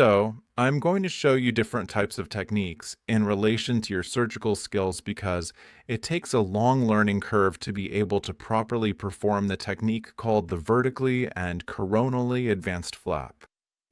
So, I'm going to show you different types of techniques in relation to your surgical skills because it takes a long learning curve to be able to properly perform the technique called the vertically and coronally advanced flap.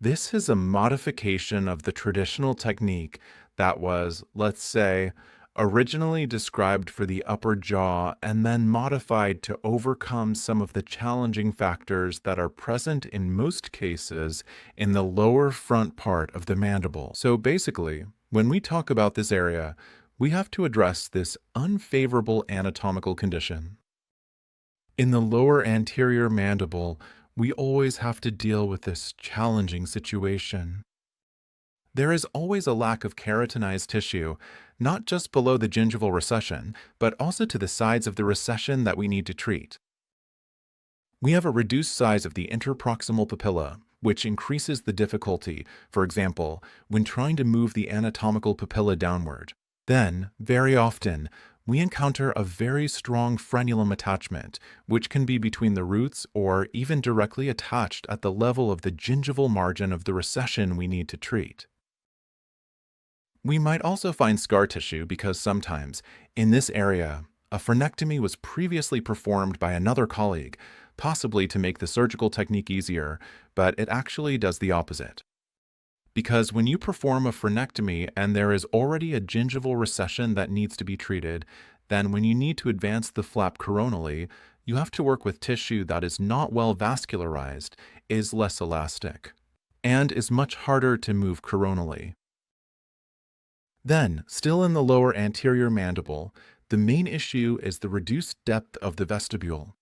This is a modification of the traditional technique that was, let's say, originally described for the upper jaw and then modified to overcome some of the challenging factors that are present in most cases in the lower front part of the mandible. So basically, when we talk about this area, we have to address this unfavorable anatomical condition. In the lower anterior mandible, we always have to deal with this challenging situation. There is always a lack of keratinized tissue, not just below the gingival recession, but also to the sides of the recession that we need to treat. We have a reduced size of the interproximal papilla, which increases the difficulty, for example, when trying to move the anatomical papilla downward. Then, very often, we encounter a very strong frenulum attachment, which can be between the roots or even directly attached at the level of the gingival margin of the recession we need to treat. We might also find scar tissue because sometimes, in this area, a frenectomy was previously performed by another colleague, possibly to make the surgical technique easier, but it actually does the opposite. Because when you perform a frenectomy and there is already a gingival recession that needs to be treated, then when you need to advance the flap coronally, you have to work with tissue that is not well vascularized, is less elastic, and is much harder to move coronally. Then, still in the lower anterior mandible, the main issue is the reduced depth of the vestibule.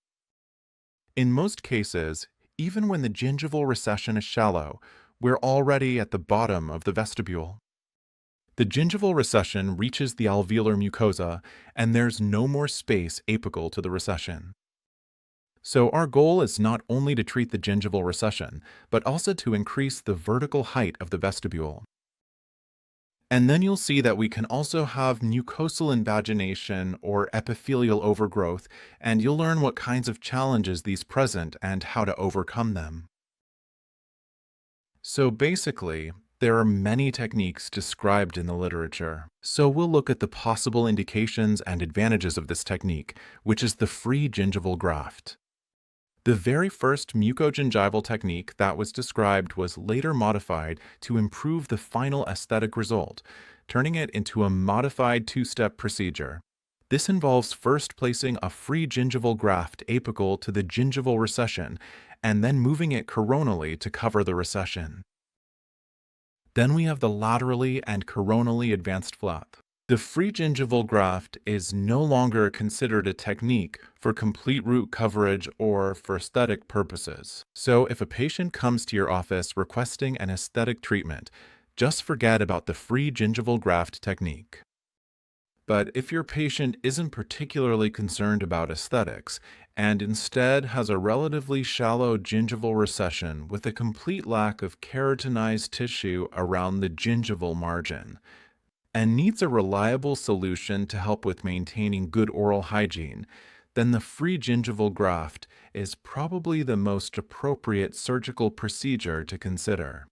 In most cases, even when the gingival recession is shallow, we're already at the bottom of the vestibule. The gingival recession reaches the alveolar mucosa, and there's no more space apical to the recession. So our goal is not only to treat the gingival recession, but also to increase the vertical height of the vestibule. And then you'll see that we can also have mucosal invagination or epithelial overgrowth, and you'll learn what kinds of challenges these present and how to overcome them. So basically, there are many techniques described in the literature. So we'll look at the possible indications and advantages of this technique, which is the free gingival graft. The very first mucogingival technique that was described was later modified to improve the final aesthetic result, turning it into a modified two-step procedure. This involves first placing a free gingival graft apical to the gingival recession and then moving it coronally to cover the recession. Then we have the laterally and coronally advanced flap. The free gingival graft is no longer considered a technique for complete root coverage or for aesthetic purposes. So if a patient comes to your office requesting an aesthetic treatment, just forget about the free gingival graft technique. But if your patient isn't particularly concerned about aesthetics and instead has a relatively shallow gingival recession with a complete lack of keratinized tissue around the gingival margin, and needs a reliable solution to help with maintaining good oral hygiene, then the free gingival graft is probably the most appropriate surgical procedure to consider.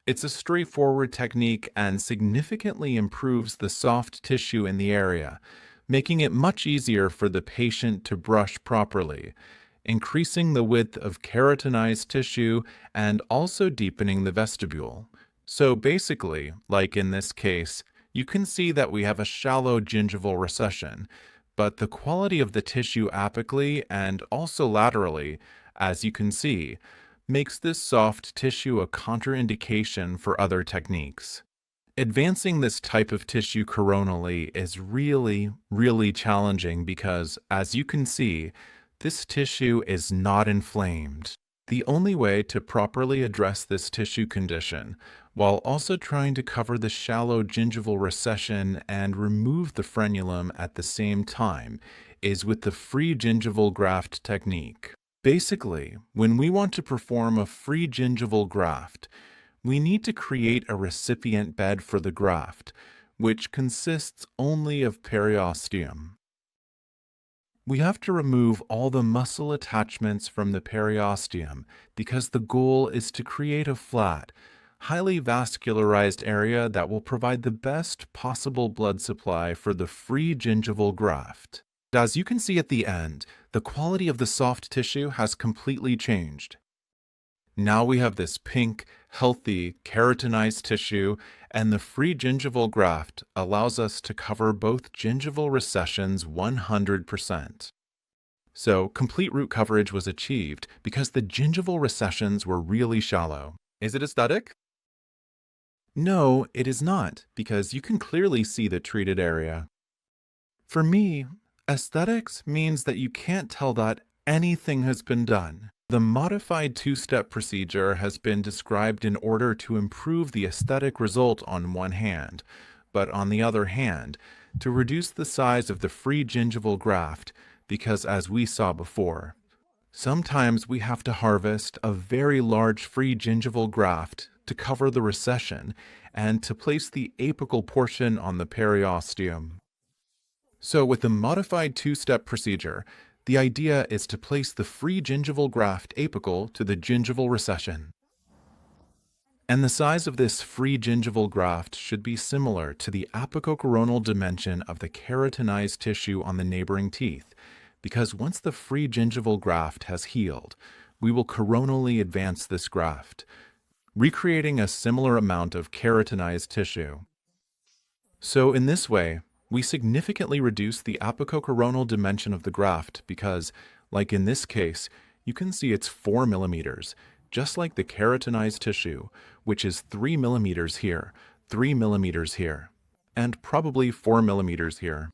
It's a straightforward technique and significantly improves the soft tissue in the area, making it much easier for the patient to brush properly, increasing the width of keratinized tissue and also deepening the vestibule. So basically, like in this case, you can see that we have a shallow gingival recession, but the quality of the tissue apically and also laterally, as you can see, makes this soft tissue a contraindication for other techniques. Advancing this type of tissue coronally is really challenging because, as you can see, this tissue is not inflamed. The only way to properly address this tissue condition, while also trying to cover the shallow gingival recession and remove the frenulum at the same time, is with the free gingival graft technique. Basically, when we want to perform a free gingival graft, we need to create a recipient bed for the graft, which consists only of periosteum. We have to remove all the muscle attachments from the periosteum because the goal is to create a flat, highly vascularized area that will provide the best possible blood supply for the free gingival graft. As you can see at the end, the quality of the soft tissue has completely changed. Now we have this pink, healthy, keratinized tissue, and the free gingival graft allows us to cover both gingival recessions 100%. So, complete root coverage was achieved because the gingival recessions were really shallow. Is it aesthetic? No, it is not, because you can clearly see the treated area. For me, aesthetics means that you can't tell that anything has been done. The modified two-step procedure has been described in order to improve the aesthetic result on one hand, but on the other hand, to reduce the size of the free gingival graft, because as we saw before, sometimes we have to harvest a very large free gingival graft to cover the recession and to place the apical portion on the periosteum. So with the modified two-step procedure, the idea is to place the free gingival graft apical to the gingival recession. And the size of this free gingival graft should be similar to the apicocoronal dimension of the keratinized tissue on the neighboring teeth, because once the free gingival graft has healed, we will coronally advance this graft, recreating a similar amount of keratinized tissue. So in this way, we significantly reduce the apicocoronal dimension of the graft because, like in this case, you can see it's 4 millimeters, just like the keratinized tissue, which is 3 millimeters here, 3 millimeters here, and probably 4 millimeters here.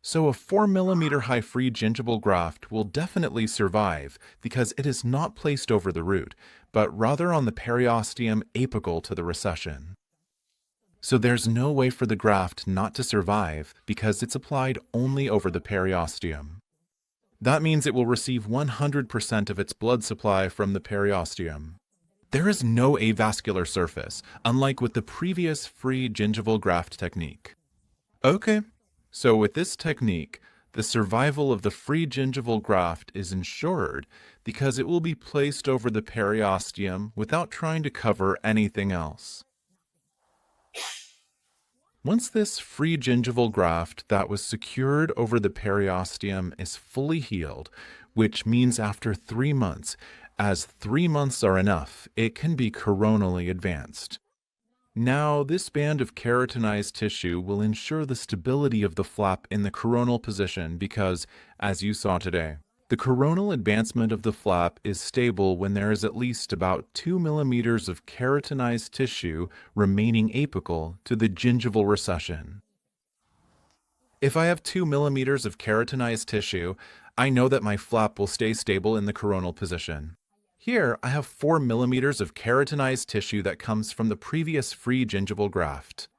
So a 4 millimeter high free gingival graft will definitely survive because it is not placed over the root, but rather on the periosteum apical to the recession. So there's no way for the graft not to survive because it's applied only over the periosteum. That means it will receive 100% of its blood supply from the periosteum. There is no avascular surface, unlike with the previous free gingival graft technique. Okay, so with this technique, the survival of the free gingival graft is ensured because it will be placed over the periosteum without trying to cover anything else. Once this free gingival graft that was secured over the periosteum is fully healed, which means after 3 months, as 3 months are enough, it can be coronally advanced. Now, this band of keratinized tissue will ensure the stability of the flap in the coronal position because, as you saw today, the coronal advancement of the flap is stable when there is at least about 2 millimeters of keratinized tissue remaining apical to the gingival recession. If I have 2 millimeters of keratinized tissue, I know that my flap will stay stable in the coronal position. Here, I have 4 millimeters of keratinized tissue that comes from the previous free gingival graft.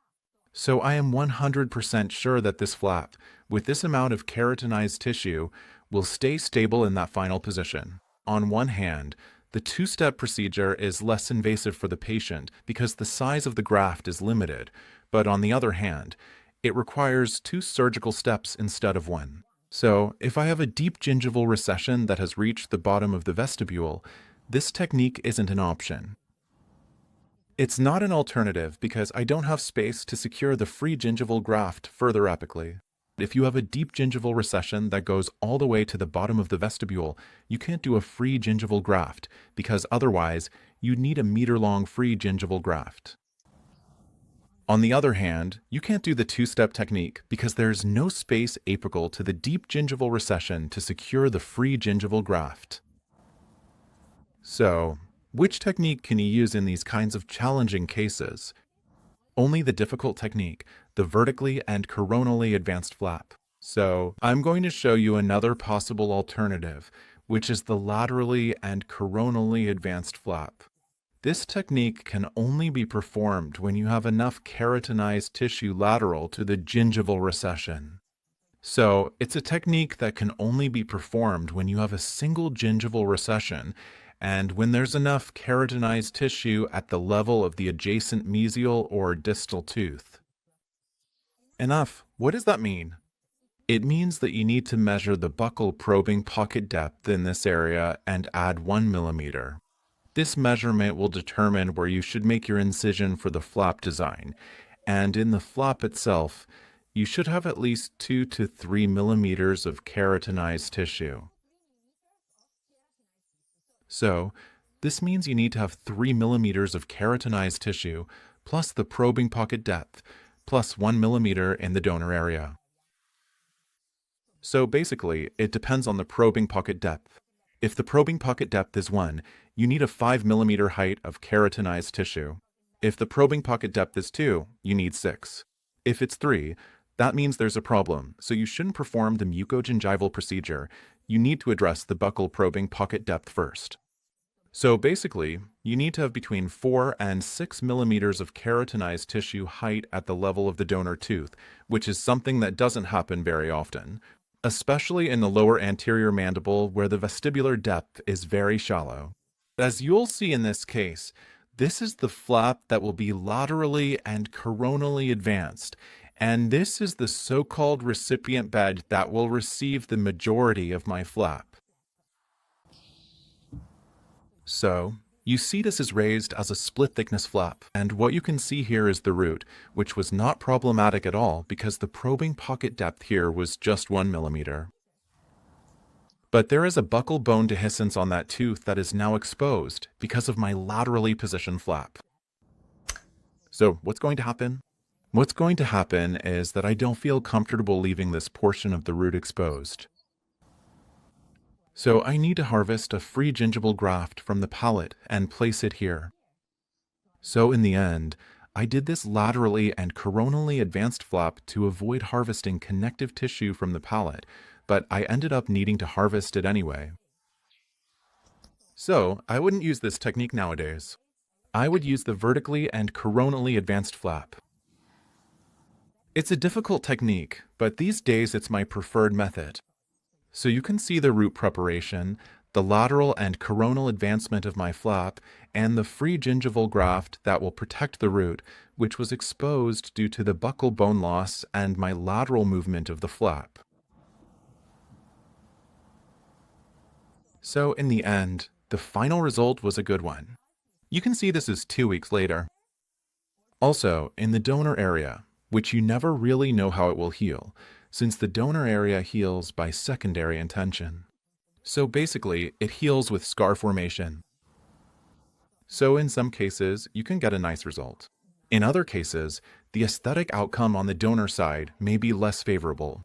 So I am 100% sure that this flap, with this amount of keratinized tissue, will stay stable in that final position. On one hand, the two-step procedure is less invasive for the patient because the size of the graft is limited, but on the other hand, it requires 2 surgical steps instead of 1. So, if I have a deep gingival recession that has reached the bottom of the vestibule, this technique isn't an option. It's not an alternative because I don't have space to secure the free gingival graft further apically. If you have a deep gingival recession that goes all the way to the bottom of the vestibule, you can't do a free gingival graft because otherwise you'd need a meter-long free gingival graft. On the other hand, you can't do the two-step technique because there's no space apical to the deep gingival recession to secure the free gingival graft. So, which technique can you use in these kinds of challenging cases? Only the difficult technique, the vertically and coronally advanced flap. So, I'm going to show you another possible alternative, which is the laterally and coronally advanced flap. This technique can only be performed when you have enough keratinized tissue lateral to the gingival recession. So, it's a technique that can only be performed when you have a single gingival recession and when there's enough keratinized tissue at the level of the adjacent mesial or distal tooth. Enough. What does that mean? It means that you need to measure the buccal probing pocket depth in this area and add 1 millimeter. This measurement will determine where you should make your incision for the flap design, and in the flap itself, you should have at least 2 to 3 millimeters of keratinized tissue. So, this means you need to have 3 millimeters of keratinized tissue, plus the probing pocket depth, plus 1 millimeter in the donor area. So basically, it depends on the probing pocket depth. If the probing pocket depth is 1, you need a 5 millimeter height of keratinized tissue. If the probing pocket depth is 2, you need 6. If it's 3, that means there's a problem, so you shouldn't perform the mucogingival procedure. You need to address the buccal probing pocket depth first. So basically, you need to have between 4 and 6 millimeters of keratinized tissue height at the level of the donor tooth, which is something that doesn't happen very often, especially in the lower anterior mandible where the vestibular depth is very shallow. As you'll see in this case, this is the flap that will be laterally and coronally advanced, and this is the so-called recipient bed that will receive the majority of my flap. So, you see this is raised as a split thickness flap, and what you can see here is the root, which was not problematic at all because the probing pocket depth here was just 1 millimeter. But there is a buccal bone dehiscence on that tooth that is now exposed because of my laterally positioned flap. So what's going to happen? What's going to happen is that I don't feel comfortable leaving this portion of the root exposed. So I need to harvest a free gingival graft from the palate and place it here. So in the end, I did this laterally and coronally advanced flap to avoid harvesting connective tissue from the palate, but I ended up needing to harvest it anyway. So I wouldn't use this technique nowadays. I would use the vertically and coronally advanced flap. It's a difficult technique, but these days it's my preferred method. So you can see the root preparation, the lateral and coronal advancement of my flap, and the free gingival graft that will protect the root, which was exposed due to the buccal bone loss and my lateral movement of the flap. So in the end, the final result was a good one. You can see this is 2 weeks later. Also, in the donor area, which you never really know how it will heal, since the donor area heals by secondary intention. So basically, it heals with scar formation. So in some cases, you can get a nice result. In other cases, the aesthetic outcome on the donor side may be less favorable.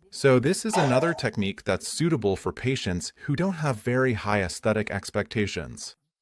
So this is another technique that's suitable for patients who don't have very high aesthetic expectations.